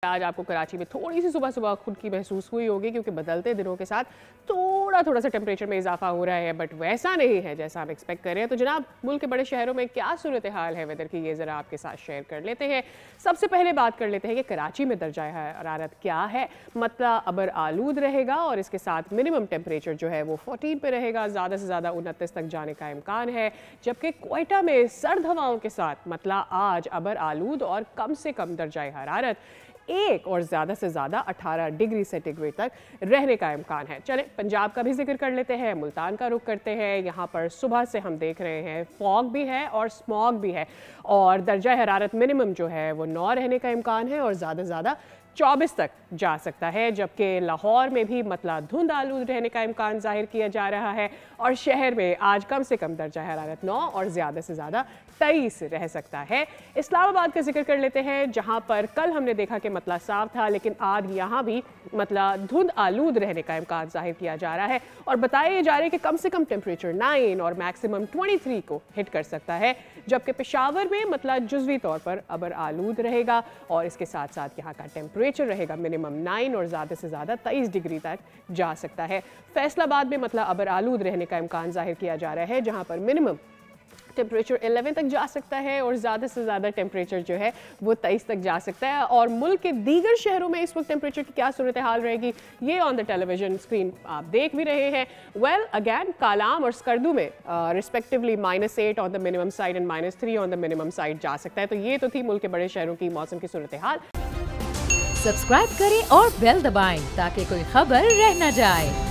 आज आपको कराची में थोड़ी सी सुबह सुबह खुद की महसूस हुई होगी क्योंकि बदलते दिनों के साथ थोड़ा सा टेम्परेचर में इजाफा हो रहा है, बट वैसा नहीं है जैसा हम एक्सपेक्ट कर रहे हैं। तो जनाब, मुल्क के बड़े शहरों में क्या सूरत हाल है वेदर की, ये ज़रा आपके साथ शेयर कर लेते हैं। सबसे पहले बात कर लेते हैं कि कराची में दर्जा हरारत क्या है। मतलब अबर आलूद रहेगा और इसके साथ मिनिमम टेम्परेचर जो है वो 14 पे रहेगा, ज़्यादा से ज़्यादा 29 तक जाने का इम्कान है। जबकि क्वेटा में सर्द हवाओं के साथ मतलब आज अबर आलूद और कम से कम दर्जा हरारत 1 और ज़्यादा से ज़्यादा 18 डिग्री सेंटीग्रेड तक रहने का इम्कान है। चलें, पंजाब का भी जिक्र कर लेते हैं, मुल्तान का रुख करते हैं। यहाँ पर सुबह से हम देख रहे हैं फॉग भी है और स्मॉग भी है और दर्जा हरारत मिनिमम जो है वो 9 रहने का इम्कान है और ज़्यादा से ज़्यादा 24 तक जा सकता है। जबकि लाहौर में भी मतलब धुंध आलूद रहने का इम्कान जाहिर किया जा रहा है और शहर में आज कम से कम दर्जा हरारत 9 और ज़्यादा से ज़्यादा 23 रह सकता है। इस्लामाबाद का जिक्र कर लेते हैं, जहां पर कल हमने देखा कि मतलब साफ था, लेकिन आज यहाँ भी मतलब धुंध आलूद रहने का इम्कान जाहिर किया जा रहा है और बताया जा रहा है कि कम से कम टेम्परेचर 9 और मैक्सिमम 23 को हिट कर सकता है। जबकि पेशावर में मतलब जुज़वी तौर पर अबर आलूद रहेगा और इसके साथ साथ यहाँ का टेम्परेचर रहेगा मिनिमम 9 और ज़्यादा से ज़्यादा 23 डिग्री तक जा सकता है। फैसलाबाद में मतलब अबर आलूद रहने का इम्कान जाहिर किया जा रहा है, जहाँ पर मिनिमम टेम्परेचर 11 तक जा सकता है और ज़्यादा से ज़्यादा टेम्परेचर जो है वो 23 तक जा सकता है। और मुल्क के दीगर शहरों में इस वक्त टेम्परेचर की क्या सूरत हाल रहेगी, ये ऑन द टेलीविजन स्क्रीन आप देख भी रहे हैं। वेल अगैन कालाम और स्कर्दू में respectively -8 on the minimum side and -3 on the minimum side जा सकता है। तो ये तो थी मुल्क के बड़े शहरों की मौसम की सूरत हाल। सब्सक्राइब करें और बेल दबाएं ताकि कोई खबर रह न जाए।